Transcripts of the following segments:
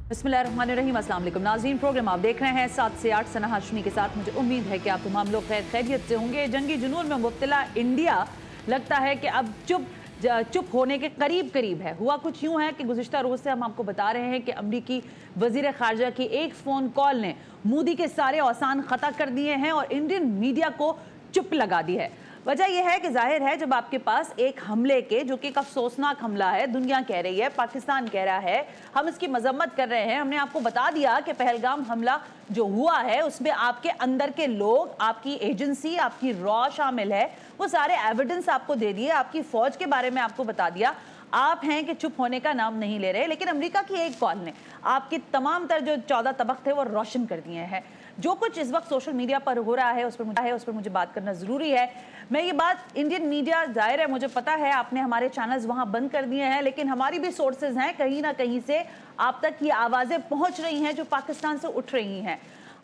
बिस्मिल्लाहिर्रहमानिर्रहीम। अस्सलाम वालेकुम नाज़रीन, प्रोग्राम आप देख रहे हैं 7 से 8 सना हाशमी के साथ। मुझे उम्मीद है कि आप तमाम लोग खैरियत से होंगे। जंगी जुनून में मुब्तला इंडिया लगता है कि अब चुप होने के करीब है। हुआ कुछ यूँ है कि गुज़िश्ता रोज़ से हम आपको बता रहे हैं कि अमरीकी वज़ीर ख़ारजा की एक फ़ोन कॉल ने मोदी के सारे औसान ख़ता कर दिए हैं और इंडियन मीडिया को चुप लगा दी है। वजह यह है कि जाहिर है जब आपके पास एक हमले के, जो कि एक अफसोसनाक हमला है, दुनिया कह रही है, पाकिस्तान कह रहा है, हम इसकी मजम्मत कर रहे हैं। हमने आपको बता दिया कि पहलगाम हमला जो हुआ है उसमें आपके अंदर के लोग, आपकी एजेंसी, आपकी रॉ शामिल है, वो सारे एविडेंस आपको दे दिए, आपकी फौज के बारे में आपको बता दिया। आप हैं कि चुप होने का नाम नहीं ले रहे, लेकिन अमेरिका की एक कॉल ने आपकी तमाम तर जो 14 तबक थे वो रोशन कर दिए हैं। जो कुछ इस वक्त सोशल मीडिया पर हो रहा है उस पर मुझे बात करना ज़रूरी है। मैं ये बात इंडियन मीडिया, जाहिर है मुझे पता है आपने हमारे चैनल्स वहाँ बंद कर दिए हैं, लेकिन हमारी भी सोर्सेज हैं, कहीं ना कहीं से आप तक ये आवाज़ें पहुँच रही हैं जो पाकिस्तान से उठ रही हैं।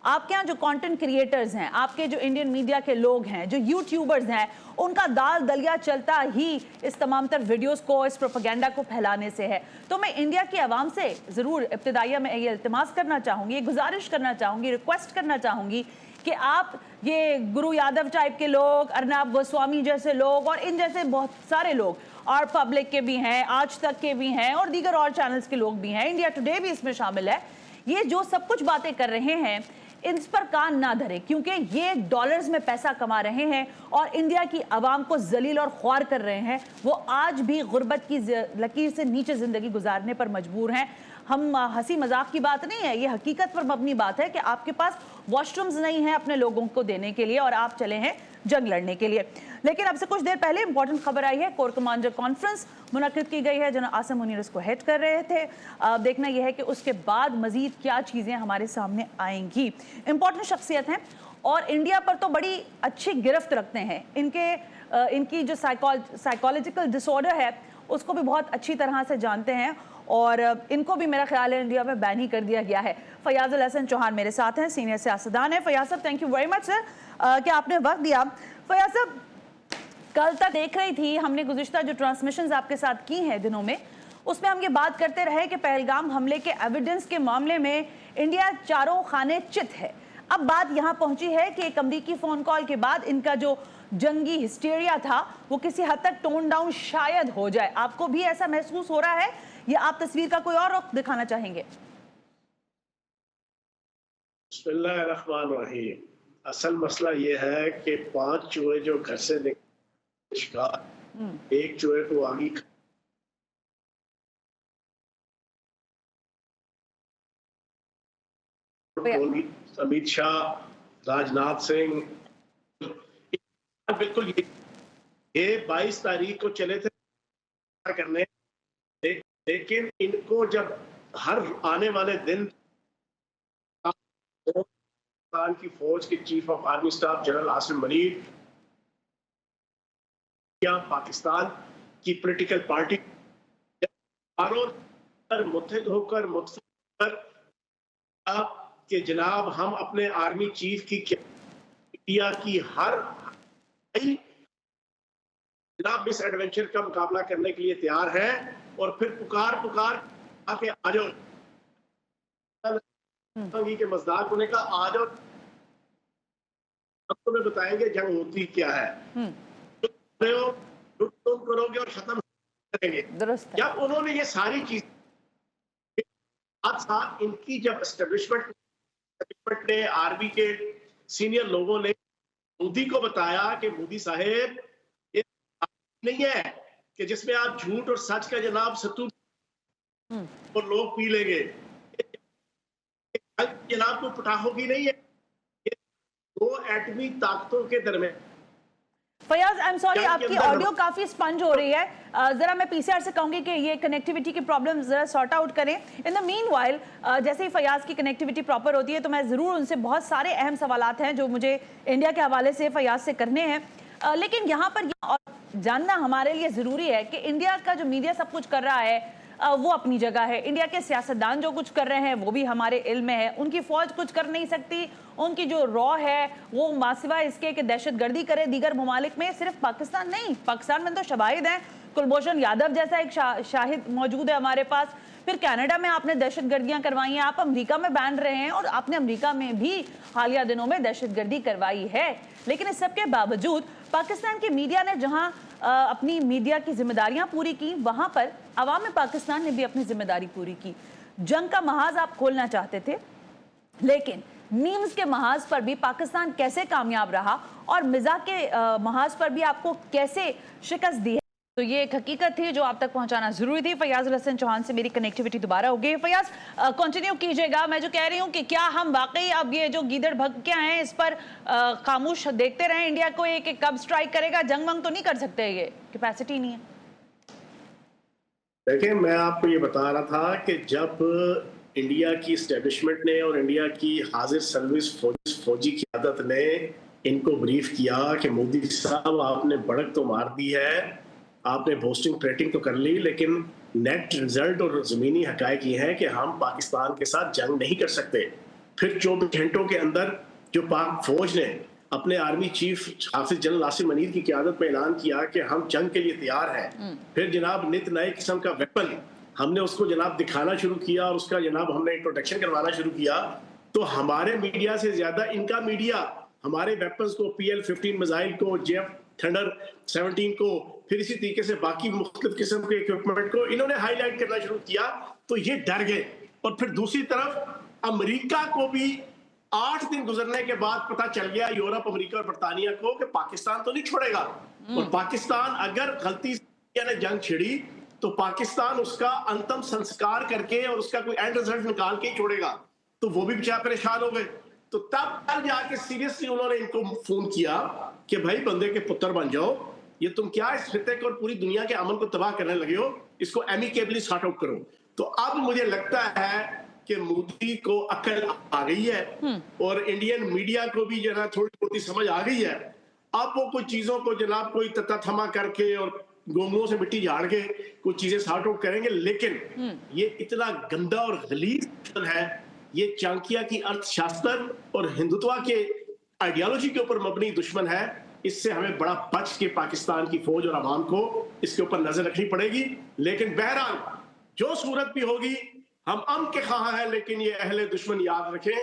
आपके यहाँ जो कंटेंट क्रिएटर्स हैं, आपके जो इंडियन मीडिया के लोग हैं, जो यूट्यूबर्स हैं, उनका दाल दलिया चलता ही इस तमाम तर वीडियोस को, इस प्रोपेगेंडा को फैलाने से है। तो मैं इंडिया की आवाम से ज़रूर इब्तिदाइया में ये इल्तिमास करना चाहूँगी, गुजारिश करना चाहूँगी, रिक्वेस्ट करना चाहूँगी कि आप ये गुरु यादव टाइप के लोग, अर्नब गोस्वामी जैसे लोग और इन जैसे बहुत सारे लोग, और पब्लिक के भी हैं, आज तक के भी हैं और दीगर और चैनल्स के लोग भी हैं, इंडिया टुडे भी इसमें शामिल है, ये जो सब कुछ बातें कर रहे हैं इन पर कान ना धरे, क्योंकि ये डॉलर्स में पैसा कमा रहे हैं और इंडिया की आवाम को जलील और ख्वार कर रहे हैं। वो आज भी गुर्बत की लकीर से नीचे ज़िंदगी गुजारने पर मजबूर हैं। हम हंसी मजाक की बात नहीं है, ये हकीकत पर मबनी बात है कि आपके पास वॉशरूम्स नहीं है अपने लोगों को देने के लिए और आप चले हैं जंग लड़ने के लिए। लेकिन अब से कुछ देर पहले इंपॉर्टेंट खबर आई है, कोर कमांडर कॉन्फ्रेंस मुनक्किद की गई है, जनाब आसिम मुनीर इसको हेड कर रहे थे। देखना यह है कि उसके बाद मजीद क्या चीज़ें हमारे सामने आएंगी। इंपॉर्टेंट शख्सियत हैं और इंडिया पर तो बड़ी अच्छी गिरफ्त रखते हैं। इनकी जो साइकोलॉजिकल डिसऑर्डर है उसको भी बहुत अच्छी तरह से जानते हैं और इनको भी मेरा ख्याल है इंडिया में बैन ही कर दिया गया है। फयाजुल हसन चौहान मेरे साथ हैं, सीनियर सियासतदान है। फयाज साहब, thank you very much sir कि आपने वक्त दिया। फयाज साहब, कल तक देख रही थी हमने गुज़िश्ता जो ट्रांसमिशंस आपके साथ की हैं दिनों में, उसमें हम ये बात करते रहे कि पहलगाम हमले के एविडेंस के मामले में इंडिया चारों खाने चित है। अब बात यहाँ पहुंची है कि एक अमरीकी फ़ोन कॉल के बाद इनका जो जंगी हिस्टीरिया था वो किसी हद तक टोन डाउन शायद हो जाए। आपको भी ऐसा महसूस हो रहा है या आप तस्वीर का कोई और रुख दिखाना चाहेंगे? बिस्मिल्लाहिर्रहमानिर्रहीम। असल मसला ये है कि 5 चूहे जो घर से निकले शिकार, एक चूहे को आगे अमित शाह, राजनाथ सिंह, बिल्कुल ये 22 तारीख को चले थे करने, लेकिन इनको जब हर आने वाले दिन पाकिस्तान की फौज के chief of army staff general Asim Munir, Pakistan की पॉलिटिकल पार्टी मुत्तहिद होकर कि जनाब हम अपने आर्मी चीफ की इंडिया की हर जनाब मिस एडवेंचर का मुकाबला करने के लिए तैयार है और फिर पुकार आके आ जाओ के मजदाक होने का, आ जाओ अब तुम्हें बताएंगे जंग होती क्या है, तुम करोगे और खत्म करेंगे। जब उन्होंने ये सारी चीज साथ इनकी जब एस्टेब्लिशमेंट ने, आर्मी के सीनियर लोगों ने मोदी को बताया कि मोदी साहेब ये नहीं है कि जिसमें आप झूठ और सच का जनाब सत्तू और लोग पी लेंगे, जनाब को पटाखों नहीं है, दो एटमी ताकतों के दरमियान। फयाज, आई एम सॉरी, आपकी ऑडियो काफी स्पंज हो रही है, जरा मैं पीसीआर से कहूंगी कि ये कनेक्टिविटी की प्रॉब्लम जरा सॉर्ट आउट करें। इन द मीनवाइल जैसे ही फयाज की कनेक्टिविटी प्रॉपर होती है तो मैं जरूर उनसे बहुत सारे अहम सवालात हैं जो मुझे इंडिया के हवाले से फयाज से करने हैं, लेकिन यहाँ पर जानना हमारे लिए जरूरी है कि इंडिया का जो मीडिया सब कुछ कर रहा है वो अपनी जगह है, इंडिया के सियासतदान जो कुछ कर रहे हैं वो भी हमारे इल्म में है, उनकी फौज कुछ कर नहीं सकती, उनकी जो रॉ है वो मासिवा इसके कि दहशतगर्दी करे दीगर ममालिक में, सिर्फ पाकिस्तान नहीं, पाकिस्तान में तो शवाहिद हैं, कुलभूषण यादव जैसा एक शाहिद मौजूद है हमारे पास, پھر کینیڈا میں آپ نے دہشت گردیاں کروائی ہیں, آپ امریکہ میں بین رہے ہیں اور آپ نے امریکہ میں بھی حالیہ دنوں میں دہشت گردی کروائی ہے. لیکن اس سب کے باوجود پاکستان کی میڈیا نے جہاں اپنی میڈیا کی ذمہ داریاں پوری کی, وہاں پر عوام پاکستان نے بھی اپنی ذمہ داری پوری کی. جنگ کا محاذ آپ کھولنا چاہتے تھے, لیکن میمز کے محاذ پر بھی پاکستان کیسے کامیاب رہا اور مزاح کے محاذ پر بھی آپ کو کیسے شکست دی ہے, تو یہ ایک حقیقت تھی جو آپ تک پہنچانا ضروری تھی. فیاض الحسن چوہان سے میری کنیکٹیوٹی دوبارہ ہو گئی. فیاض, کنٹینیو کیجئے گا. میں جو کہہ رہی ہوں کہ کیا ہم واقعی اب یہ جو گیدڑ بھگکیاں ہیں اس پر خاموش دیکھتے رہیں انڈیا کو, یہ کہ کب سٹرائک کرے گا؟ جنگ منگ تو نہیں کر سکتے, یہ کیپیسٹی نہیں ہے. دیکھیں, میں آپ کو یہ بتا رہا تھا کہ جب انڈیا کی اسٹیبلشمنٹ نے اور انڈیا کی حاضر سروس فوجی قیادت نے ان کو بریف کیا کہ مودی صاحب آپ نے بڑک تو مار دی ہے, آپ نے بوسٹنگ پریٹنگ تو کر لی, لیکن نیٹ رزلٹ اور زمینی حقائق یہ ہے کہ ہم پاکستان کے ساتھ جنگ نہیں کر سکتے. پھر 24 گھنٹوں کے اندر جو پاک فوج نے اپنے آرمی چیف حافظ جنرل عاصم منیر کی قیادت میں اعلان کیا کہ ہم جنگ کے لیے تیار ہیں, پھر جناب نت نئے قسم کا ویپن ہم نے اس کو جناب دکھانا شروع کیا اور اس کا جناب ہم نے انٹروڈکشن کروانا شروع کیا, تو ہمارے میڈیا سے زیادہ ان کا میڈیا ہمارے ویپنز کو, PL-15 میزائل کو, JF تھنڈر 17 کو, پھر اسی طریقے سے باقی مختلف قسم کے ایکوپمنٹ کو انہوں نے ہائی لائٹ کرنا شروع کیا, تو یہ ڈر گئے. اور پھر دوسری طرف امریکہ کو بھی 8 دن گزرنے کے بعد پتہ چل گیا, یورپ, امریکہ اور برطانیہ کو, کہ پاکستان تو نہیں چھوڑے گا, اور پاکستان اگر غلطی سے نے جنگ چھڑی تو پاکستان اس کا انتم سنسکار کر کے اور اس کا کوئی اینڈ رزلٹ نکال کے ہی چھوڑے گا. تو وہ بھی بچہ پریشان ہو گئے. تو تب جا کے سیریسلی انہوں نے ان کو فون کیا کہ بھائی بندے کے پتر بن جاؤ, یہ تم کیا اس خطے کو اور پوری دنیا کے امن کو تباہ کرنے لگے ہو, اس کو ایمیکیبلی سارٹ آؤٹ کرو. تو اب مجھے لگتا ہے کہ مودی کو عقل آ گئی ہے اور انڈین میڈیا کو بھی جو ہے تھوڑی بہت سمجھ آ گئی ہے. اب وہ کچھ چیزوں کو جناب کوئی تتا تھما کر کے اور گونگلوں سے مٹی جھاڑ کے کچھ چیزیں سارٹ آؤٹ کریں گے, لیکن یہ اتنا گندا اور غلیظ ہے, یہ چانکیا کی ارتھ شاستر اور ہندوتوا کے آئیڈیالوجی کے اوپر مبنی دشمن ہے. اس سے ہمیں بڑا بچ کے پاکستان کی فوج اور عوام کو اس کے اوپر نظر رکھنی پڑے گی. لیکن بہرحال جو صورت بھی ہوگی ہم امن کے خواہاں ہیں, لیکن یہ اہل دشمن یاد رکھیں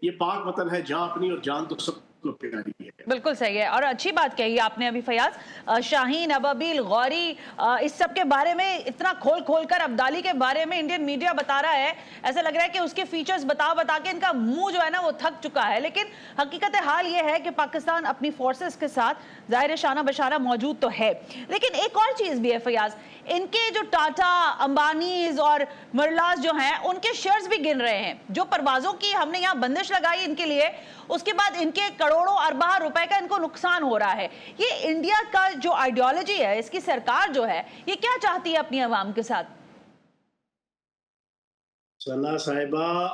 یہ پاک وطن ہے, جہاں اپنی اور جان تو سب کو پیاری ہے. بالکل صحیح ہے, اور اچھی بات کہی آپ نے ابھی فیاض. شاہین, ابابیل, غوری, اس سب کے بارے میں اتنا کھول کر ابدالی کے بارے میں انڈین میڈیا بتا رہا ہے, ایسا لگ رہا ہے کہ اس کے فیچرز بتا کے ان کا منہ جو ہے نا وہ تھک چکا ہے. لیکن حقیقت حال یہ ہے کہ پاکستان اپنی فورسز کے ساتھ ظاہر شانہ بشانہ موجود تو ہے, لیکن ایک اور چیز بھی ہے فیاض, ان کے جو ٹاٹا, امبانیز اور مرلاز جو ہیں ان کے شیئرز بھی گن رہے ہیں. جو پروازوں کی ہم نے یہاں بندش لگائی ان کے لیے, اس کے بعد ان کے کروڑوں اربہ روپے کا ان کو نقصان ہو رہا ہے. یہ انڈیا کا جو آئیڈیالوجی ہے, اس کی سرکار جو ہے, یہ کیا چاہتی ہے اپنی عوام کے ساتھ؟ ثنا صاحبہ,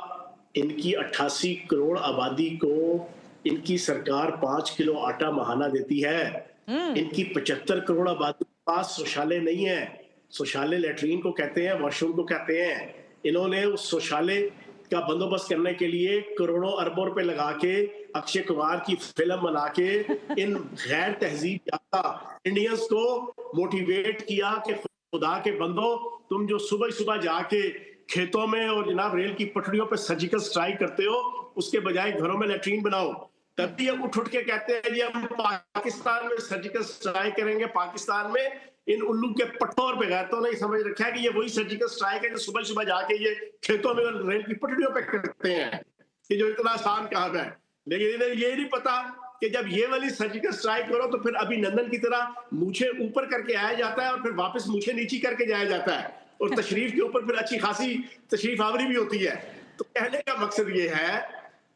ان کی 88 کروڑ آبادی کو ان کی سرکار 5 کلو آٹا ماہانہ دیتی ہے. ان کی 75 کروڑ آبادی کے پاس شوچالے نہیں ہیں. شوچالے لیٹرین کو کہتے ہیں, واش روم کو کہتے ہیں. انہوں نے اس شوچالے کا بندوبست کرنے کے لیے کروڑوں اربوں روپے لگا کے اکشے کمار کی فلم بنا کے ان غیر تہذیب یافتہ انڈینز کو موٹیویٹ کیا کہ خدا کے بندو, تم جو صبح جا کے کھیتوں میں اور جناب ریل کی پٹڑیوں پہ سرجیکل سٹرائک کرتے ہو, اس کے بجائے گھروں میں لیٹرین بناؤ. تب بھی ہم اٹھ کے کہتے ہیں جی ہم پاکستان میں سرجیکل سٹرائک کریں گے. پاکستان میں ان الو کے پٹھوں اور بغیرتوں نے سمجھ رکھا ہے کہ یہ وہی سرجیکل سٹرائک ہے جو صبح جا کے یہ کھیتوں میں ریل کی پٹڑیوں پہ کرتے ہیں, کہ جو اتنا آسان کام ہے. لیکن انہیں یہ نہیں پتا کہ جب یہ والی سرجیکل سٹرائک کرو تو پھر ابھی نندن کی طرح مونچھیں اوپر کر کے آیا جاتا ہے اور پھر واپس مونچھیں نیچی کر کے جایا جاتا ہے, اور تشریف کے اوپر پھر اچھی خاصی تشریف آوری بھی ہوتی ہے. تو کہنے کا مقصد یہ ہے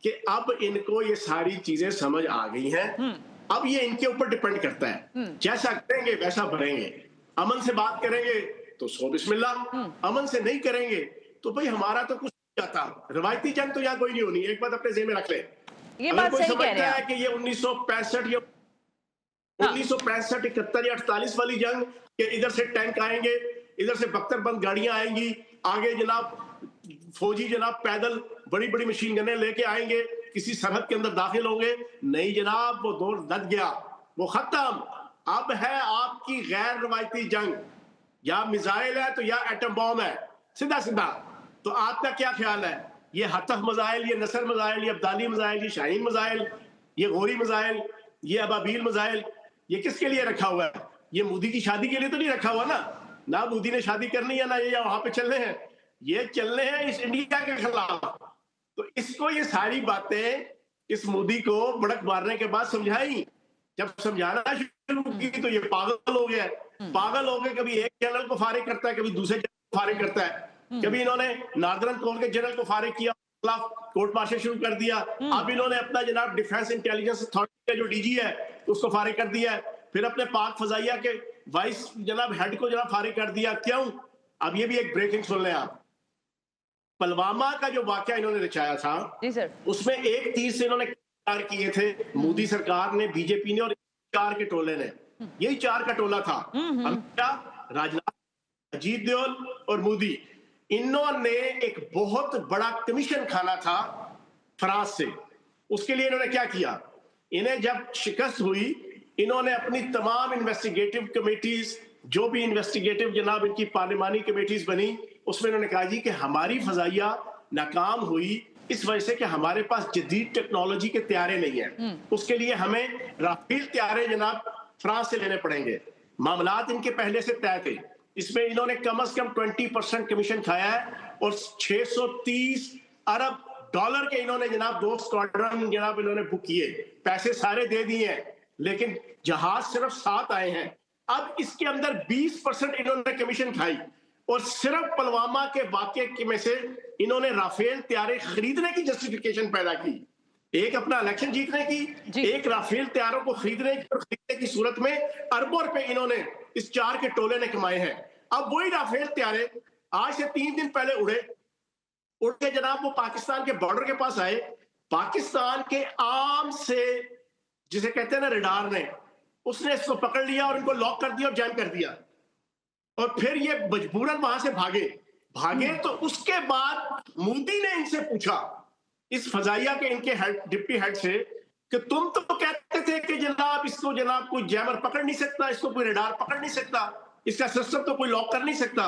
کہ اب ان کو یہ ساری چیزیں سمجھ آ گئی ہیں. اب یہ ان کے اوپر ڈیپینڈ کرتا ہے, جیسا کریں گے ویسا بھریں گے. امن سے بات کریں گے تو سو بسم اللہ, امن سے نہیں کریں گے تو بھئی ہمارا تو کچھ نہیں جاتا. روایتی جنگ تو یہاں کوئی نہیں ہونی, ایک بات اپنے ذہن میں رکھ لیں. اگر کوئی سمجھتا ہے کہ یہ 1965 یا 1965 71 یا 48 والی جنگ کہ ادھر سے ٹینک آئیں گے, ادھر سے بختر بند گاڑیاں آئیں گی, آگے جناب فوجی جناب پیدل بڑی بڑی مشین گنیں لے کے آئیں گے, کسی سرحد کے اندر داخل ہوں گے, نہیں جناب, وہ دور لگ گیا, وہ ختم. اب ہے آپ کی غیر روایتی جنگ, یا میزائل ہے تو یا ایٹم بام ہے. सीधा सीधा। तो आपका क्या ख्याल है, ये हतफ मिसाइल, ये नसर मिसाइल, ये अब्दाली मिसाइल, ये शाहीन मिसाइल, ये गोरी मिसाइल, ये अबाबील मिसाइल, ये किसके लिए रखा हुआ है? ये मोदी की शादी के लिए तो नहीं रखा हुआ ना मोदी ने शादी करनी है, ना ये वहां पे चलने हैं, ये चलने हैं इस इंडिया के खिलाफ। तो इसको ये सारी बातें इस मोदी को बड़क मारने के बाद समझाई। जब समझाना शुरू की तो ये पागल हो गया। पागल हो गए, कभी एक जनरल को फारिग करता है, कभी दूसरे जनरल को फारिग करता है। कभी इन्होंने नॉर्दर्न कोर के जनरल को फारिग किया, कोर्ट मार्शल शुरू कर दिया। अब इन्होंने अपना जनाब डिफेंस इंटेलिजेंस अथॉरिटी का जो डीजी है उसको फारिग कर दिया है। फिर अपने पाक फजाइया के वाइस जनाब हेड को जनाब फारिग कर दिया। क्यों? अब ये भी एक ब्रेकिंग सुन लें आप। पुलवामा का जो वाकया इन्होंने रचाया था, जी सर, उसमें एक तीर से इन्होंने चार किए थे। मोदी सरकार ने, बीजेपी ने और चार के टोले ने, यही चार का टोला था, अमित शाह, राजनाथ, अजीत दोवल और मोदी। इन्होंने एक बहुत बड़ा कमीशन खाना था फ्रांस से। उसके लिए इन्होंने क्या किया, इन्हें जब शिकस्त हुई, इन्होंने अपनी तमाम इन्वेस्टिगेटिव कमेटीज, जो भी इन्वेस्टिगेटिव जनाब इनकी पार्लिमानी कमेटीज बनी, उसमें इन्होंने कहा जी कि हमारी फजाइया नाकाम हुई इस वजह से कि हमारे पास जदीद टेक्नोलॉजी के तैयारे नहीं है। उसके लिए हमें राफेल तैयारे जनाब फ्रांस से लेने पड़ेंगे। मामलात इनके पहले से तय थे। इसमें इन्होंने कम से कम 20% कमीशन खाया है और 630 अरब डॉलर के इन्होंने जनाब 2 स्क्वाड्रन जनाब इन्होंने बुक किए। पैसे सारे दे दिए हैं, लेकिन जहाज सिर्फ 7 आए हैं। अब इसके अंदर 20% इन्होंने कमीशन खाई और सिर्फ पुलवामा के वाकये में से इन्होंने राफेल तैयारे खरीदने की जस्टिफिकेशन पैदा की। एक अपना इलेक्शन जीतने की, एक राफेल तैयारों को खरीदने की सूरत में अरबों रुपए इन्होंने इस चार के टोले ने कमाए हैं। अब वही राफेल तैयारे आज से 3 दिन पहले उड़ के जनाब वो पाकिस्तान के बॉर्डर के पास आए। पाकिस्तान के आर्म से, जिसे कहते हैं ना रडार ने, उसने इसको पकड़ लिया और इनको लॉक कर दिया और जैम कर दिया। और फिर ये मजबूरन वहां से भागे तो उसके बाद मोदी ने इनसे पूछा, इस फजाइया के इनके हेड, डिप्टी हेड से, कि तुम तो कहते थे कि जनाब इसको जनाब कोई जैमर पकड़ नहीं सकता, इसको कोई रडार पकड़ नहीं सकता, इसका सिस्टम तो कोई लॉक कर नहीं सकता,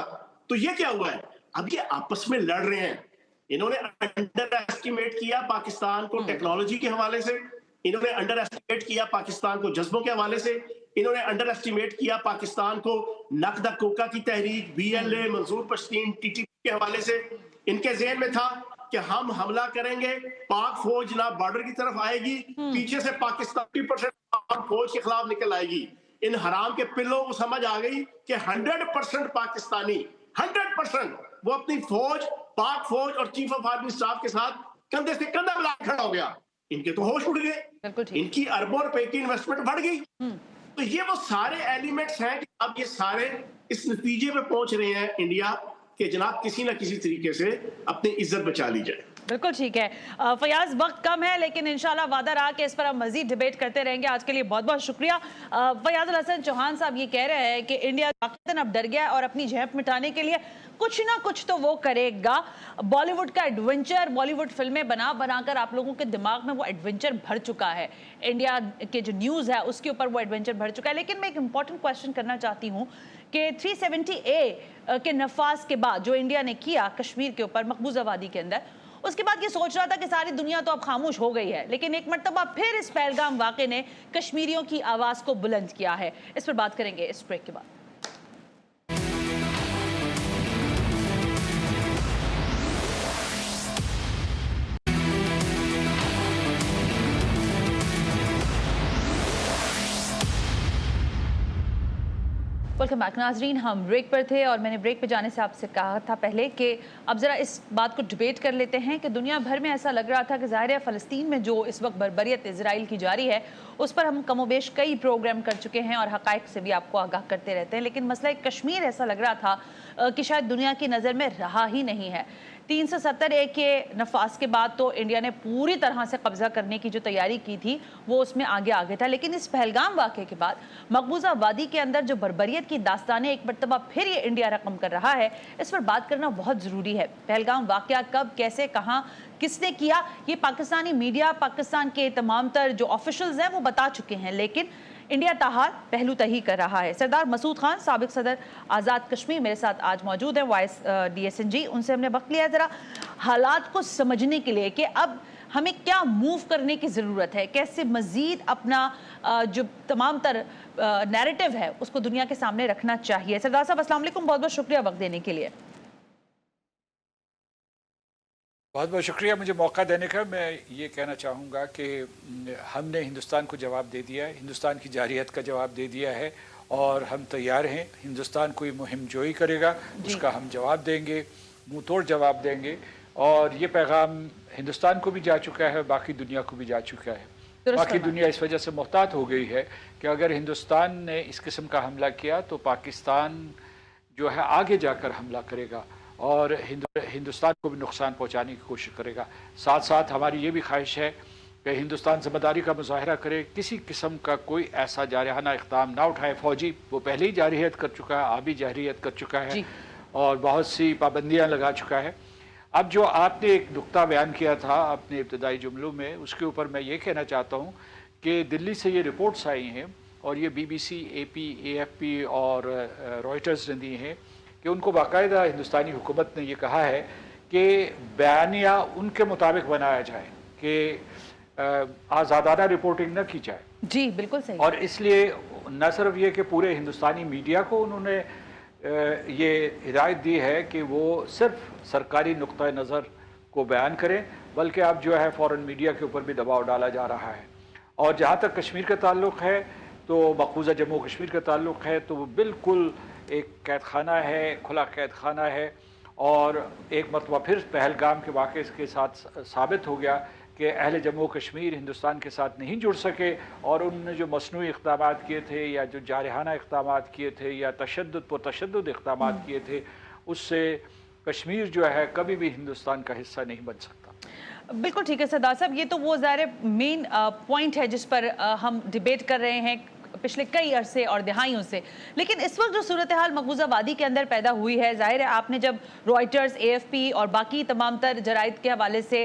तो ये क्या हुआ है? अब ये आपस में लड़ रहे हैं। इन्होंने अंडर एस्टिमेट किया पाकिस्तान को टेक्नोलॉजी के हवाले से, इन्होंने अंडर एस्टिमेट किया पाकिस्तान को जज्बों के हवाले से, इन्होंने अंडर एस्टिमेट किया पाकिस्तान को नकद कोका की तहरीक, BLA, मंसूर पश्तीन, TTP के हवाले से। इनके ज़हन में था कि हम हमला करेंगे, पाक फौज ना बॉर्डर की तरफ आएगी, पीछे से पाकिस्तान 50% फौज के खिलाफ निकल आएगी। इन हराम के पिल्लों को समझ आ गई कि 100% पाकिस्तानी, 100% वो अपनी फौज, पाक फौज और चीफ ऑफ आर्मी स्टाफ के साथ कंधे से कंधा मिला खड़ा हो गया। इनके तो होश उड़ गए, इनकी अरबों रुपए की इन्वेस्टमेंट बढ़ गई। तो ये वो सारे एलिमेंट्स हैं कि अब ये सारे इस नतीजे पे पहुंच रहे हैं इंडिया कि जनाब किसी ना किसी तरीके से अपनी इज्जत बचा ली जाए। बिल्कुल ठीक है फयाज, वक्त कम है लेकिन इंशाल्लाह वादा रहा कि इस पर हम मजीद डिबेट करते रहेंगे। आज के लिए बहुत बहुत शुक्रिया। फयाज अल हसन चौहान साहब ये कह रहे हैं कि इंडिया वाकई अब डर गया है और अपनी झेप मिटाने के लिए कुछ ना कुछ तो वो करेगा। बॉलीवुड का एडवेंचर, बॉलीवुड फिल्में बनाकर आप लोगों के दिमाग में वो एडवेंचर भर चुका है। इंडिया के जो न्यूज़ है उसके ऊपर वो एडवेंचर भर चुका है। लेकिन मैं एक इंपॉर्टेंट क्वेश्चन करना चाहती हूँ कि 370A के नफाज के बाद जो इंडिया ने किया कश्मीर के ऊपर, मकबूजा वादी के अंदर, उसके बाद ये सोच रहा था कि सारी दुनिया तो अब खामोश हो गई है, लेकिन एक मर्तबा फिर इस पहलगाम वाक़े ने कश्मीरियों की आवाज़ को बुलंद किया है। इस पर बात करेंगे इस ब्रेक के बाद। वेलकम बैक नाजरीन, हम ब्रेक पर थे और मैंने ब्रेक पे जाने से आपसे कहा था पहले कि अब ज़रा इस बात को डिबेट कर लेते हैं कि दुनिया भर में ऐसा लग रहा था कि ज़ाहिर है फ़लस्तीन में जो इस वक्त बर्बरियत इजराइल की जारी है उस पर हम कमोबेश कई प्रोग्राम कर चुके हैं और हक़ाइक़ से भी आपको आगाह करते रहते हैं। लेकिन मसला कश्मीर ऐसा लग रहा था कि शायद दुनिया की नज़र में रहा ही नहीं है। 370A के नफाज के बाद तो इंडिया ने पूरी तरह से कब्जा करने की जो तैयारी की थी वो उसमें आगे था, लेकिन इस पहलगाम वाक़े के बाद मकबूजा वादी के अंदर जो बर्बरियत की दास्तानें एक मरतबा फिर ये इंडिया रकम कर रहा है, इस पर बात करना बहुत ज़रूरी है। पहलगाम वाक़या कब, कैसे, कहाँ, किसने किया, ये पाकिस्तानी मीडिया, पाकिस्तान के तमाम तर जो ऑफिशल्स हैं वो बता चुके हैं, लेकिन इंडिया ताहाल पहलू तही कर रहा है। सरदार मसूद खान साबिक सदर आज़ाद कश्मीर मेरे साथ आज मौजूद हैं, वाइस DSNG। उनसे हमने वक्त लिया ज़रा हालात को समझने के लिए कि अब हमें क्या मूव करने की ज़रूरत है, कैसे मज़ीद अपना जो तमाम तर नैरेटिव है उसको दुनिया के सामने रखना चाहिए। सरदार साहब अस्सलाम वालेकुम, बहुत बहुत शुक्रिया वक्त देने के लिए। बहुत बहुत शुक्रिया मुझे मौका देने का। मैं ये कहना चाहूँगा कि हमने हिंदुस्तान को जवाब दे दिया है, हिंदुस्तान की जारहियत का जवाब दे दिया है और हम तैयार हैं। हिंदुस्तान कोई मुहिम जोई करेगा उसका हम जवाब देंगे, मुंह तोड़ जवाब देंगे। और ये पैगाम हिंदुस्तान को भी जा चुका है, बाकी दुनिया को भी जा चुका है। बाकी दुनिया इस वजह से मुहतात हो गई है कि अगर हिंदुस्तान ने इस किस्म का हमला किया तो पाकिस्तान जो है आगे जाकर हमला करेगा और हिंदुस्तान को भी नुकसान पहुंचाने की कोशिश करेगा। साथ साथ हमारी ये भी ख्वाहिश है कि हिंदुस्तान ज़िम्मेदारी का मुजाहरा करे, किसी किस्म का कोई ऐसा जारहाना इक़दाम ना उठाए। फ़ौजी वो पहले ही जारहियत कर चुका है, आबी जारहियत कर चुका है और बहुत सी पाबंदियाँ लगा चुका है। अब जो आपने एक नुक्ता बयान किया था अपने इब्तदाई जुमलों में, उसके ऊपर मैं ये कहना चाहता हूँ कि दिल्ली से ये रिपोर्ट्स आई हैं और ये BBC, AP, AFP और रॉयटर्स ने दी हैं कि उनको बाकायदा हिंदुस्तानी हुकूमत ने ये कहा है कि बयानिया उनके मुताबिक बनाया जाए कि आज़ादाना रिपोर्टिंग न की जाए। जी बिल्कुल सही। और इसलिए न सिर्फ ये कि पूरे हिंदुस्तानी मीडिया को उन्होंने ये हिदायत दी है कि वो सिर्फ सरकारी नुक्ता नज़र को बयान करें, बल्कि अब जो है फ़ॉरेन मीडिया के ऊपर भी दबाव डाला जा रहा है। और जहाँ तक कश्मीर का ताल्लुक़ है तो मक़बूज़ा जम्मू कश्मीर का ताल्लुक़ है तो वो बिल्कुल एक कैद खाना है, खुला कैद खाना है। और एक मरतबा फिर पहलगाम के वाक़े के साथ साबित हो गया कि अहले जम्मू कश्मीर हिंदुस्तान के साथ नहीं जुड़ सके और उन्होंने जो मसनूई इक़दामात किए थे या जो जारहाना इक़दामात किए थे या तशद्दुद इक़दामात किए थे, उससे कश्मीर जो है कभी भी हिंदुस्तान का हिस्सा नहीं बन सकता। बिल्कुल ठीक है सरदार साहब, ये तो वो ज़ाहिर मेन पॉइंट है जिस पर हम डिबेट कर रहे हैं पिछले कई अरसे और दिहाइयों से। लेकिन इस वक्त जो सूरत हाल मकबूजा वादी के अंदर पैदा हुई है, जाहिर है आपने जब रॉयटर्स, AFP और बाकी तमाम तर जराइद के हवाले से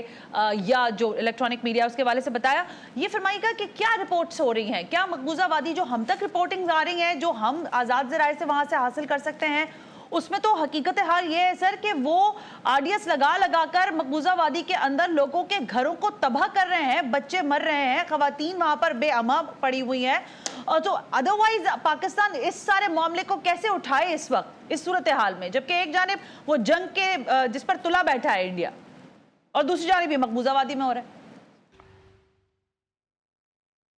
या जो इलेक्ट्रॉनिक मीडिया उसके हवाले से बताया, ये फरमाइएगा कि क्या रिपोर्ट्स हो रही हैं, क्या मकबूजा वादी जो हम तक रिपोर्टिंग आ रही हैं, जो हम आज़ाद ज़राए से वहाँ से हासिल कर सकते हैं, उसमें तो हकीकत हाल ये है सर कि वो RDS लगा कर मकबूजा वादी के अंदर लोगों के घरों को तबाह कर रहे हैं, बच्चे मर रहे हैं, खवातीन वहां पर बेअमा पड़ी हुई हैं। और तो अदरवाइज पाकिस्तान इस सारे मामले को कैसे उठाए इस वक्त इस सूरत हाल में, जबकि एक जानिब वो जंग के जिस पर तुला बैठा है इंडिया और दूसरी जानिब मकबूजा वादी में हो रहा है।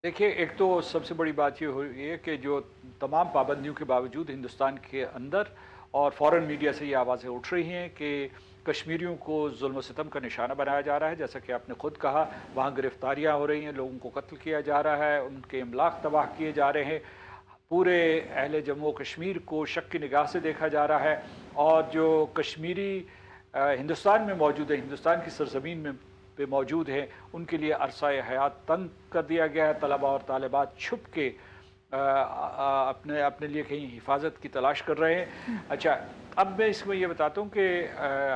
देखिए, एक तो सबसे बड़ी बात ये हो रही है कि जो तमाम पाबंदियों के बावजूद हिंदुस्तान के अंदर और फ़ॉरेन मीडिया से ये आवाज़ें उठ रही हैं कि कश्मीरियों को जुल्म सितम का निशाना बनाया जा रहा है। जैसा कि आपने ख़ुद कहा, वहाँ गिरफ्तारियाँ हो रही हैं, लोगों को कत्ल किया जा रहा है, उनके इमलाक तबाह किए जा रहे हैं, पूरे अहले जम्मू कश्मीर को शक की निगाह से देखा जा रहा है। और जो कश्मीरी हिंदुस्तान में मौजूद है, हिंदुस्तान की सरजमीन में पे मौजूद हैं, उनके लिए अरसाए हयात तंग कर दिया गया है। तलबा और तालिबात छुप के अपने लिए कहीं हिफाजत की तलाश कर रहे हैं। अच्छा, अब मैं इसमें ये बताता हूँ कि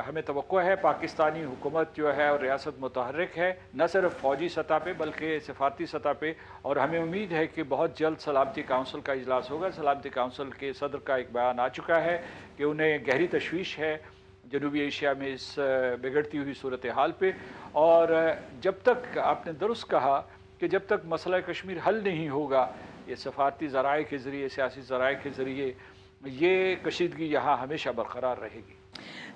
हमें तवक्को है पाकिस्तानी हुकूमत जो है और रियासत मुतहर्रिक है, न सिर्फ फ़ौजी सतह पे बल्कि सफारती सतह पे। और हमें उम्मीद है कि बहुत जल्द सलामती काउंसिल का इजलास होगा। सलामती काउंसिल के सदर का एक बयान आ चुका है कि उन्हें गहरी तशवीश है जनूबी एशिया में इस बिगड़ती हुई सूरत हाल पे। और जब तक आपने दुरुस्त कहा कि जब तक मसला कश्मीर हल नहीं होगा, ये सफारती ज़राए के ज़रिए, सियासी ज़राए के ज़रिए ये कशीदगी यहाँ हमेशा बरकरार रहेगी।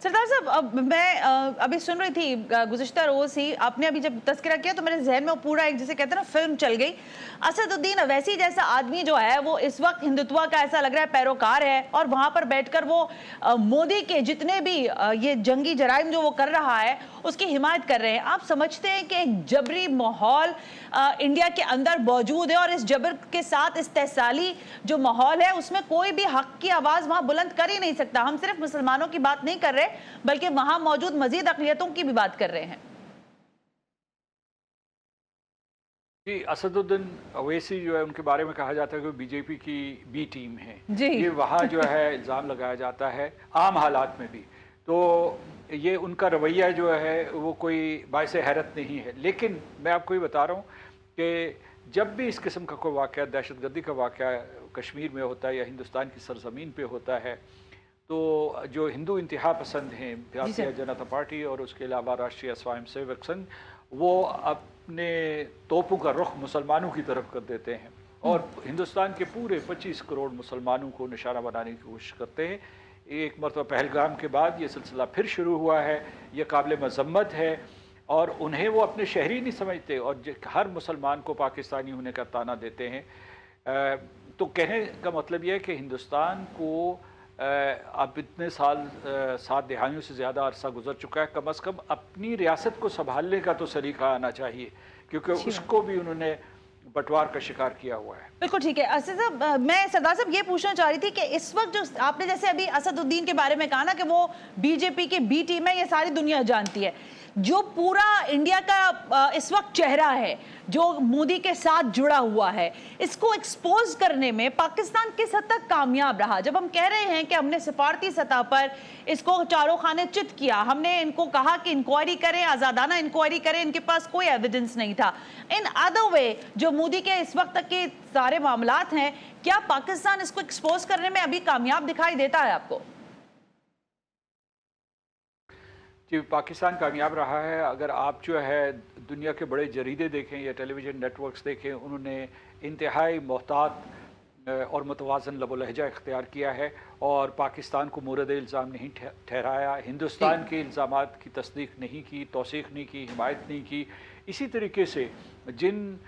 सरदार साहब, अब मैं अभी सुन रही थी गुज़िश्ता रोज़ ही आपने अभी जब तस्करा किया तो मेरे जहन में पूरा एक जिसे कहते हैं ना फिल्म चल गई। असदुद्दीन अवैसी जैसा आदमी जो है वो इस वक्त हिंदुत्व का ऐसा लग रहा है पैरोकार है और वहां पर बैठकर वो मोदी के जितने भी ये जंगी जराइम जो वो कर रहा है उसकी हिमायत कर रहे हैं। आप समझते हैं कि एक जबरी माहौल इंडिया के अंदर मौजूद है और इस जबर के साथ इस्तेहसाली जो माहौल है उसमें कोई भी हक की आवाज़ वहां बुलंद कर ही नहीं सकता? हम सिर्फ मुसलमानों की बात नहीं कर रहे बल्कि वहां मौजूद मजीद अक़लियतों की भी बात कर रहे हैं। जी, असदुद्दीन अवैसी जो है उनके बारे में कहा जाता है कि बीजेपी की बी टीम है जी। ये वहाँ जो है इल्ज़ाम लगाया जाता है आम हालात में भी। तो ये उनका रवैया जो है वो कोई बाइस हैरत नहीं है। लेकिन मैं आपको ये बता रहा हूँ कि जब भी इस किस्म का कोई वाक़या, दहशतगर्दी का वाक़या कश्मीर में होता है या हिंदुस्तान की सरज़मीन पे होता है, तो जो हिंदू इंतहा पसंद हैं, भारतीय जनता पार्टी और उसके अलावा राष्ट्रीय स्वयं सेवक संघ, वो अपने तोपों का रुख मुसलमानों की तरफ कर देते हैं और हिंदुस्तान के पूरे 25 करोड़ मुसलमानों को निशाना बनाने की कोशिश करते हैं। एक मरतबा पहलगाम के बाद ये सिलसिला फिर शुरू हुआ है। ये काबिल मज़म्मत है और उन्हें वो अपने शहरी नहीं समझते और हर मुसलमान को पाकिस्तानी होने का ताना देते हैं। तो कहने का मतलब ये है कि हिंदुस्तान को अब इतने साल 7 दहाइयों से ज़्यादा अरसा गुजर चुका है, कम से कम अपनी रियासत को संभालने का तो सलीका आना चाहिए, क्योंकि उसको भी उन्होंने बंटवार का शिकार किया हुआ है। बिल्कुल ठीक है। असद साहब, मैं सरदार साहब ये पूछना चाह रही थी कि इस वक्त जो आपने जैसे अभी असदुद्दीन के बारे में कहा ना कि वो बीजेपी की बी टीम है, ये सारी दुनिया जानती है। जो पूरा इंडिया का इस वक्त चेहरा है जो मोदी के साथ जुड़ा हुआ है, इसको एक्सपोज करने में पाकिस्तान किस हद तक कामयाब रहा? जब हम कह रहे हैं कि हमने सिफारती सतह पर इसको चारों खाने चित किया, हमने इनको कहा कि इंक्वायरी करें, आजादाना इंक्वायरी करें, इनके पास कोई एविडेंस नहीं था। इन अदर वे जो मोदी के इस वक्त तक के सारे मामलात हैं, क्या पाकिस्तान इसको एक्सपोज करने में अभी कामयाब दिखाई देता है आपको? जी, पाकिस्तान कामयाब रहा है। अगर आप जो है दुनिया के बड़े जरीदे देखें या टेलीविज़न नेटवर्क्स देखें, उन्होंने इंतहाई मोहतात और मुतवाज़न लबो लहजा इख्तियार किया है और पाकिस्तान को मोरद इल्ज़ाम नहीं ठहराया, हिंदुस्तान के इल्ज़ामात की तस्दीक नहीं की, तौसीक़ नहीं की, हिमायत नहीं की। इसी तरीके से जिन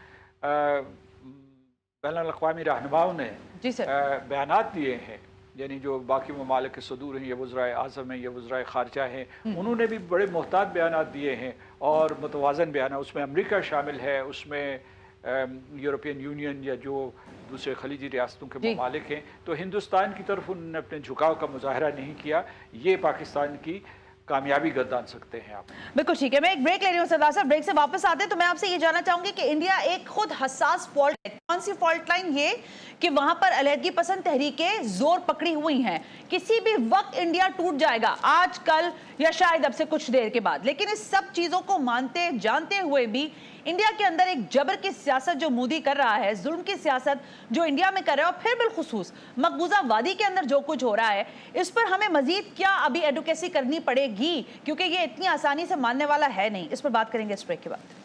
बैनुल-अक़वामी रहनुमाओं ने बयानात दिए हैं, यानी जो बाकी ममालिक के सदूर हैं, ये वज़राए आज़म हैं, ये वज़राए ख़ारजा हैं, उन्होंने भी बड़े मोहतात बयानात दिए हैं और मुतवाज़न बयान। उसमें अमेरिका शामिल है, उसमें यूरोपियन यूनियन या जो दूसरे खलीजी रियासतों के ममालिक हैं। तो हिंदुस्तान की तरफ उन्होंने अपने झुकाव का मुजाहरा नहीं किया। ये पाकिस्तान की कामयाबी गर्दान सकते हैं आप। बिल्कुल ठीक है। मैं एक ब्रेक ले रही हूँ सरदार साहब, ब्रेक से वापस आते हैं तो मैं आपसे ये जानना चाहूंगी कि इंडिया एक खुद हसास फॉल्ट है। कौन सी फॉल्ट लाइन? ये कि वहां पर अलहदगी पसंद तहरीकें जोर पकड़ी हुई हैं, किसी भी वक्त इंडिया टूट जाएगा, आज कल या शायद अब से कुछ देर के बाद। लेकिन इस सब चीजों को मानते जानते हुए भी इंडिया के अंदर एक जबर की सियासत जो मोदी कर रहा है, जुल्म की सियासत जो इंडिया में कर रहा है, और फिर बिलखुसूस मकबूजा वादी के अंदर जो कुछ हो रहा है, इस पर हमें मजीद क्या अभी एडवोकेसी करनी पड़ेगी? क्योंकि ये इतनी आसानी से मानने वाला है नहीं। इस पर बात करेंगे इस ब्रेक के बाद।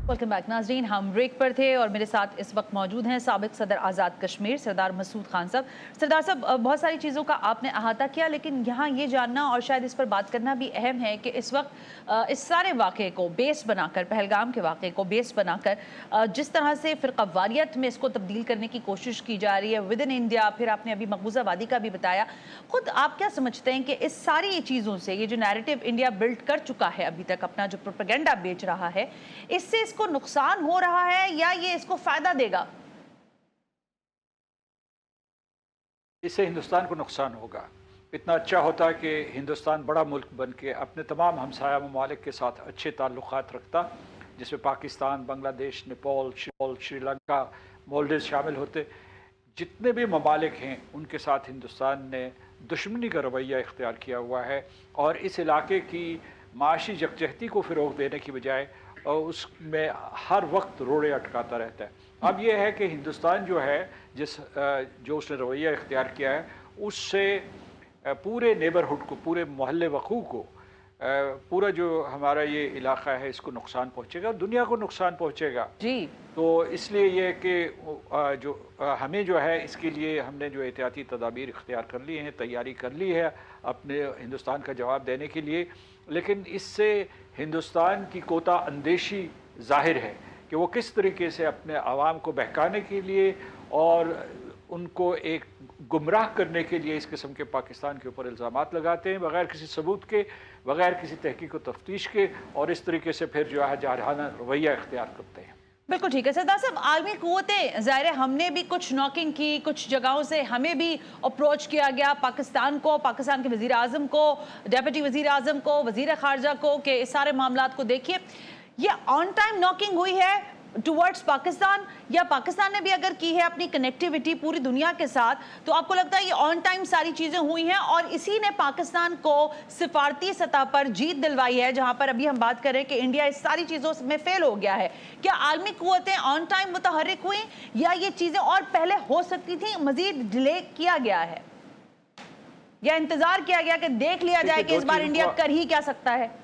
वेलकम बैक नाज़रीन, हम ब्रेक पर थे और मेरे साथ इस वक्त मौजूद हैं साबिक सदर आज़ाद कश्मीर सरदार मसूद खान साहब। सरदार साहब, बहुत सारी चीज़ों का आपने अहाता किया, लेकिन यहाँ ये जानना और शायद इस पर बात करना भी अहम है कि इस वक्त इस सारे वाक़े को बेस बनाकर, पहलगाम के वाक़े को बेस बनाकर जिस तरह से फ़िरक़ावारियत में इसको तब्दील करने की कोशिश की जा रही है विद इन इंडिया, फिर आपने अभी मकबूजा वादी का भी बताया, खुद आप क्या समझते हैं कि इस सारी चीज़ों से ये जो नैरेटिव इंडिया बिल्ड कर चुका है अभी तक, अपना जो प्रोपेगेंडा बेच रहा है, इससे को नुकसान हो रहा है या ये इसको फायदा देगा? इससे हिंदुस्तान को नुकसान होगा। इतना अच्छा होता कि हिंदुस्तान बड़ा मुल्क बन के अपने तमाम हमसाया ममालिक के साथ अच्छे ताल्लुकात रखता, जिसमें पाकिस्तान, बांग्लादेश, नेपाल, श्रीलंका, मालदीव शामिल होते। जितने भी ममालिक हैं उनके साथ हिंदुस्तान ने दुश्मनी का रवैया इख्तियार किया हुआ है और इस इलाके की माशी यकजहती को फ़रोग़ देने की बजाय और उसमें हर वक्त रोड़े अटकाता रहता है। अब यह है कि हिंदुस्तान जो है जो उसने रवैया इख्तियार किया है, उससे पूरे नेबरहुड को, पूरे मोहल्ले वक़ू को, पूरा जो हमारा ये इलाका है इसको नुकसान पहुँचेगा, दुनिया को नुकसान पहुँचेगा जी। तो इसलिए ये कि जो हमें जो है इसके लिए हमने जो एहतियाती तदाबीर इख्तियार कर ली हैं, तैयारी कर ली है अपने हिंदुस्तान का जवाब देने के लिए, लेकिन इससे हिंदुस्तान की कोता अंदेशी ज़ाहिर है कि वो किस तरीके से अपने आवाम को बहकाने के लिए और उनको एक गुमराह करने के लिए इस किस्म के पाकिस्तान के ऊपर इल्ज़ामात लगाते हैं बग़ैर किसी सबूत के, बग़ैर किसी तहकीक व तफ्तीश के, और इस तरीके से फिर जो है जारहाना रवैया इख्तियार करते हैं। बिल्कुल ठीक है सरदार साहब, आर्मी क़ुव्वतें ज़ाहिर हमने भी कुछ नॉकिंग की, कुछ जगहों से हमें भी अप्रोच किया गया पाकिस्तान को, पाकिस्तान के वज़ीर आज़म को, डेप्यूटी वज़ीर आज़म को, वज़ीर ख़ारजा को, कि इस सारे मामलात को देखिए। ये ऑन टाइम नॉकिंग हुई है टुवर्ड्स पाकिस्तान, या पाकिस्तान ने भी अगर की है अपनी कनेक्टिविटी पूरी दुनिया के साथ, तो आपको लगता है ये ऑन टाइम सारी चीजें हुई हैं और इसी ने पाकिस्तान को सिफारती सतह पर जीत दिलवाई है, जहां पर अभी हम बात कर रहे हैं कि इंडिया इस सारी चीजों में फेल हो गया है? क्या आलमी कुव्वतें ऑन टाइम मुतहर्रिक हुई, या ये चीजें और पहले हो सकती थी, मजीद डिले किया गया है, या इंतजार किया गया कि देख लिया जाए कि इस बार इंडिया कर ही क्या सकता है?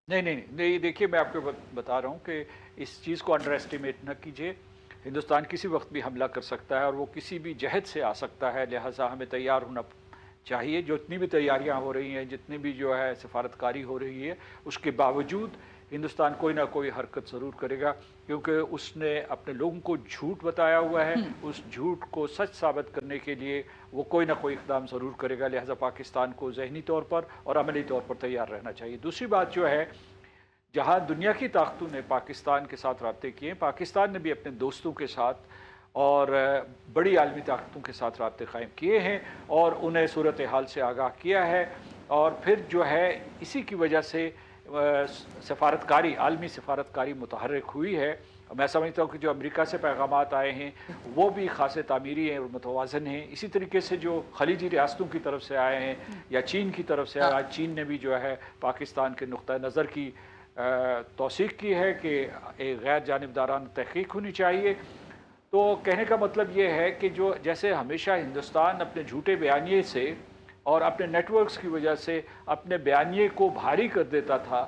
नहीं, देखिए मैं आपको बता रहा हूँ कि इस चीज़ को अंडर एस्टिमेट न कीजिए। हिंदुस्तान किसी वक्त भी हमला कर सकता है और वो किसी भी जहद से आ सकता है, लिहाजा हमें तैयार होना चाहिए। जितनी भी तैयारियां हो रही हैं, जितनी भी जो है सफारतकारी हो रही है, उसके बावजूद हिंदुस्तान कोई ना कोई हरकत ज़रूर करेगा, क्योंकि उसने अपने लोगों को झूठ बताया हुआ है। उस झूठ को सच साबित करने के लिए वो कोई ना कोई इक़दाम ज़रूर करेगा। लिहाजा पाकिस्तान को ज़हनी तौर पर और अमली तौर पर तैयार रहना चाहिए। दूसरी बात जो है, जहाँ दुनिया की ताकतों ने पाकिस्तान के साथ राब्ते किए, पाकिस्तान ने भी अपने दोस्तों के साथ और बड़ी आलमी ताकतों के साथ राब्ते कायम किए हैं और उन्हें सूरत हाल से आगाह किया है। और फिर जो है इसी की वजह से सफारतकारी, आलमी सफारतकारी मुतहर्रिक हुई है। मैं समझता हूँ कि जो अमेरिका से पैगामात आए हैं वो भी खासे तामीरी हैं और मुतवाज़न हैं। इसी तरीके से जो खलीजी रियासतों की तरफ से आए हैं या चीन की तरफ से आए, चीन ने भी जो है पाकिस्तान के नुक्ता नज़र की तौसीक़ की है कि एक गैर जानिबदाराना तहक़ीक़ होनी चाहिए। तो कहने का मतलब ये है कि जो जैसे हमेशा हिंदुस्तान अपने झूठे बयानिए से और अपने नेटवर्क्स की वजह से अपने बयानिए को भारी कर देता था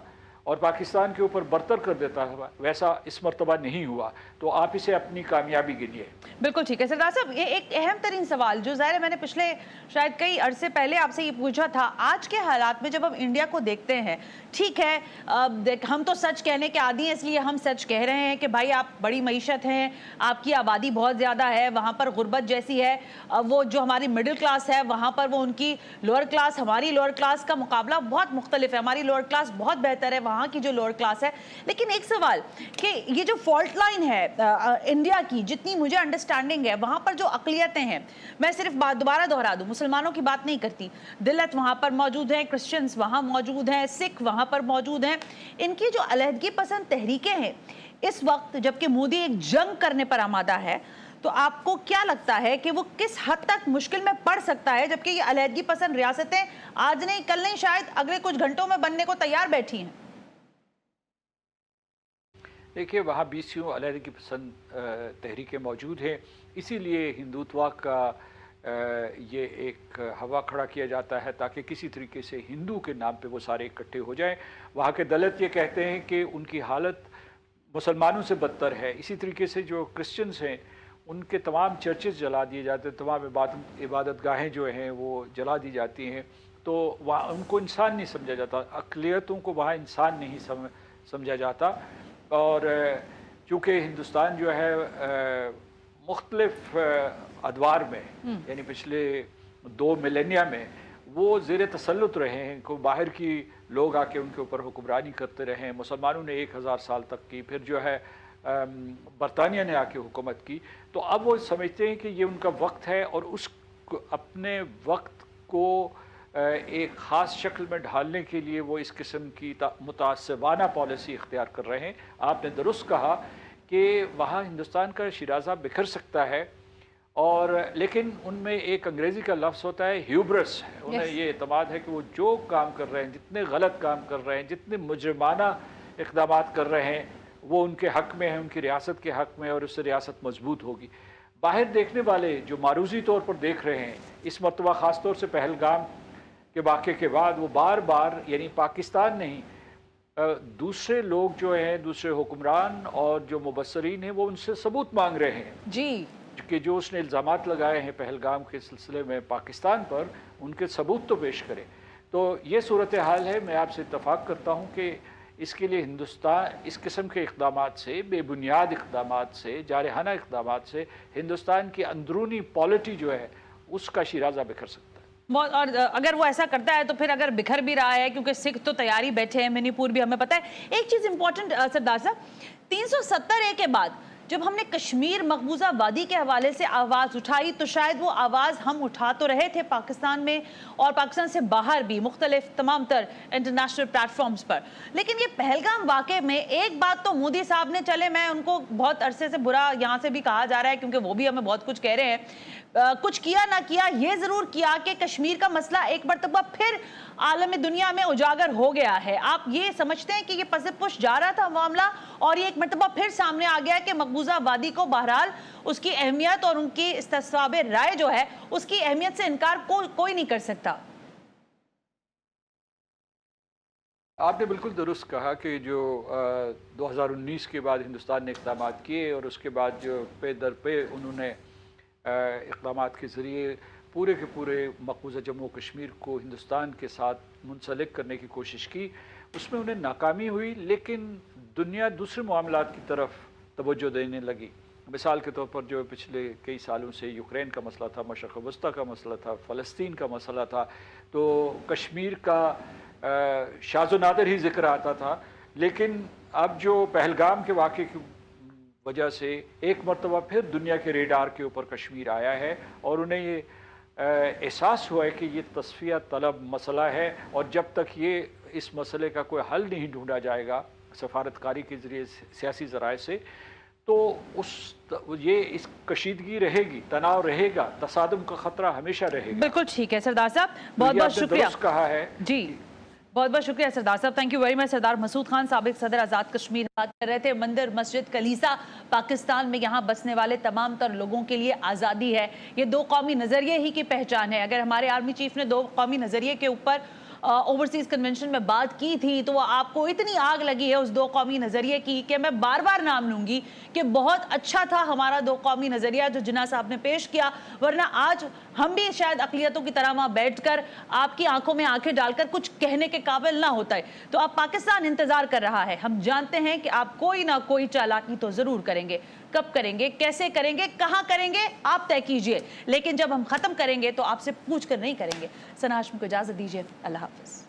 और पाकिस्तान के ऊपर बरतर कर देता था, वैसा इस मर्तबा नहीं हुआ। तो आप इसे अपनी कामयाबी गिनिए। बिल्कुल ठीक है सरदार साहब, ये एक अहम तरीन सवाल जो ज़ाहिर है मैंने पिछले शायद कई अरसे पहले आपसे ये पूछा था। आज के हालात में जब हम इंडिया को देखते हैं, ठीक है हम तो सच कहने के आदी हैं, इसलिए हम सच कह रहे हैं कि भाई आप बड़ी मईशत हैं, आपकी आबादी बहुत ज़्यादा है, वहाँ पर गुर्बत जैसी है, वो जो हमारी मिडिल क्लास है वहाँ पर वो उनकी लोअर क्लास, हमारी लोअर क्लास का मुकाबला बहुत मुख्तलिफ है। हमारी लोअर क्लास बहुत बेहतर है, वहाँ की जो लोअर क्लास है। लेकिन एक सवाल कि ये जो फॉल्ट लाइन है इंडिया की, जितनी मुझे अंडरस्टैंडिंग है, वहाँ पर जो अकलियतें हैं, मैं सिर्फ दोबारा दोहरा दूँ, मुसलमानों की बात नहीं करती, दलित वहाँ पर मौजूद हैं, क्रिश्चियंस वहाँ मौजूद हैं, सिख वहाँ पर मौजूद हैं, इनकी जो अलहदगी पसंद तहरीकें हैं इस वक्त, जबकि मोदी एक जंग करने पर आमादा है, तो आपको क्या लगता है कि वो किस हद तक मुश्किल में पड़ सकता है, जबकि ये अलहदगी पसंद रियासतें आज नहीं कल नहीं शायद अगले कुछ घंटों में बनने को तैयार बैठी हैं? देखिए वहाँ 20 अलहदगी पसंद तहरीकें मौजूद हैं, इसीलिए हिंदुत्व का ये एक हवा खड़ा किया जाता है ताकि किसी तरीके से हिंदू के नाम पे वो सारे इकट्ठे हो जाएं। वहाँ के दलित ये कहते हैं कि उनकी हालत मुसलमानों से बदतर है। इसी तरीके से जो क्रिश्चियंस हैं उनके तमाम चर्चेस जला दिए जाते हैं, तमाम इबादत गाहें जो हैं वो जला दी जाती हैं। तो वहाँ उनको इंसान नहीं समझा जाता, अक़लियतों को वहाँ इंसान नहीं समझा जाता। और चूँकि हिंदुस्तान जो है मुख्तलिफ अदवार में यानी पिछले 2 मिलेनिया में वो ज़ेर तसल्लुत रहे हैं, को बाहर की लोग आके उनके ऊपर हुक्मरानी करते रहे हैं। मुसलमानों ने 1000 साल तक की, फिर जो है बरतानिया ने आके हुकूमत की। तो अब वो समझते हैं कि ये उनका वक्त है और उस अपने वक्त को एक ख़ास शक्ल में ढालने के लिए वो इस किस्म की मुतासबाना पॉलिसी इख्तियार कर रहे हैं। आपने दुरुस्त कहा कि वहाँ हिंदुस्तान का शिराज़ा बिखर सकता है, और लेकिन उनमें एक अंग्रेज़ी का लफ्ज़ होता है ह्यूब्रस है। उन्हें ये एतमाद है कि वो जो काम कर रहे हैं, जितने गलत काम कर रहे हैं, जितने मुजरिमाना इक़दाम कर रहे हैं, वो उनके हक़ में है, उनकी रियासत के हक़ में, और उससे रियासत मजबूत होगी। बाहर देखने वाले जो मारूज़ी तौर पर देख रहे हैं, इस मरतबा ख़ास तौर से पहलगाम के वाक़े के बाद वो बार बार, यानी पाकिस्तान नहीं, दूसरे लोग जो हैं, दूसरे हुक्मरान और जो मुबस्सरीन हैं, वो उनसे सबूत मांग रहे हैं जी कि जो उसने इल्ज़ामात लगाए हैं पहलगाम के सिलसिले में पाकिस्तान पर, उनके सबूत तो पेश करें। तो ये सूरत हाल है। मैं आपसे इत्तफ़ाक़ करता हूँ कि इसके लिए हिंदुस्तान इस किस्म के इक़दामात से, बेबुनियाद इक़दामात से, जारहाना इक़दामात से हिंदुस्तान की अंदरूनी पॉलिटी जो है उसका शिराज़ा बिखर सकता है। और अगर वो ऐसा करता है तो फिर अगर बिखर भी रहा है, क्योंकि सिख तो तैयारी बैठे हैं, मणिपुर भी हमें पता है। एक चीज़ इंपॉर्टेंट सरदार साहब, 370A के बाद جب ہم نے کشمیر مقبوضہ وادی کے حوالے سے آواز اٹھائی تو شاید وہ آواز ہم اٹھا تو رہے تھے پاکستان میں اور پاکستان سے باہر بھی مختلف تمام تر انٹرنیشنل پلیٹ فارمز پر، لیکن یہ پہلگام واقعے میں ایک بات تو مودی صاحب نے، چلے میں ان کو بہت عرصے سے برا یہاں سے بھی کہا جا رہا ہے کیونکہ وہ بھی ہمیں بہت کچھ کہہ رہے ہیں، کچھ کیا نہ کیا یہ ضرور کیا کہ کشمیر کا مسئلہ ایک مرتبہ پھر عالم دنیا میں اجاگر ہو گیا ہے۔ آپ یہ سمجھتے ہیں کہ یہ پس پش جا رہا تھا معاملہ اور یہ ایک مرتبہ پھر سامنے آ گیا کہ مقبوضہ وادی کو بہرحال اس کی اہمیت اور ان کی استصواب رائے جو ہے اس کی اہمیت سے انکار کوئی نہیں کر سکتا؟ آپ نے بالکل درست کہا کہ جو 2019 کے بعد ہندوستان نے اقدامات کیے اور اس کے بعد جو پے در پے انہوں نے اقدامات کے ذریعے پورے کے پورے مقبوضہ جموں کشمیر کو ہندوستان کے ساتھ منسلک کرنے کی کوشش کی، اس میں انہیں ناکامی ہوئی، لیکن دنیا دوسرے معاملات کی طرف توجہ دینے لگی۔ مثال کے طور پر جو پچھلے کئی سالوں سے یوکرین کا مسئلہ تھا، مشرق وسطیٰ کا مسئلہ تھا، فلسطین کا مسئلہ تھا، تو کشمیر کا شاذ و نادر ہی ذکر آتا تھا، لیکن اب جو پہلگام کے واقعے کی وجہ سے ایک مرتبہ پھر دنیا کے ریڈار کے اوپر کشمیر آیا ہے اور انہیں یہ احساس ہوا ہے کہ یہ تصفیہ طلب مسئلہ ہے اور جب تک یہ اس مسئلے کا کوئی حل نہیں ڈھونڈا جائے گا سفارتکاری کے ذریعے سیاسی ذرائع سے، تو اس کشیدگی رہے گی، تناؤ رہے گا، تصادم کا خطرہ ہمیشہ رہے گا۔ بالکل ٹھیک ہے سردار صاحب، بہت بہت شکریہ۔ درست کہا ہے جی بہت بہت شکریہ سردار صاحب، تھینک یو ویری مچ۔ سردار مسعود خان، سابق صدر آزاد کشمیر، بات کر رہے تھے مندر، مسجد، کلیسا پاکستان میں یہاں بسنے والے تمام تر لوگوں کے لیے آزادی ہے، یہ دو قومی نظریے ہی کی پہچان ہے۔ اگر ہمارے آرمی چیف نے دو قومی نظریے کے اوپر اوورسیز کنونشن میں بات کی تھی تو وہ آپ کو اتنی آگ لگی ہے اس دو قومی نظریے کی کہ میں بار بار نام لوں گی کہ بہت اچھا تھا ہمارا دو قومی نظریہ جو جناح صاحب نے پیش کیا، ورنہ آج ہم بھی شاید اقلیتوں کی طرح وہاں بیٹھ کر آپ کی آنکھوں میں آنکھیں ڈال کر کچھ کہنے کے قابل نہ ہوتا ہے۔ تو اب پاکستان انتظار کر رہا ہے، ہم جانتے ہیں کہ آپ کوئی نہ کوئی چالاکی تو ضرور کریں گے، کب کریں گے، کیسے کریں گے، کہاں کریں گے، آپ طے کیجئے، لیکن جب ہم ختم کریں گے تو آپ سے پوچھ کر نہیں کریں گے۔ سنا ہاشمی کو اجازت دیجئے، اللہ حافظ۔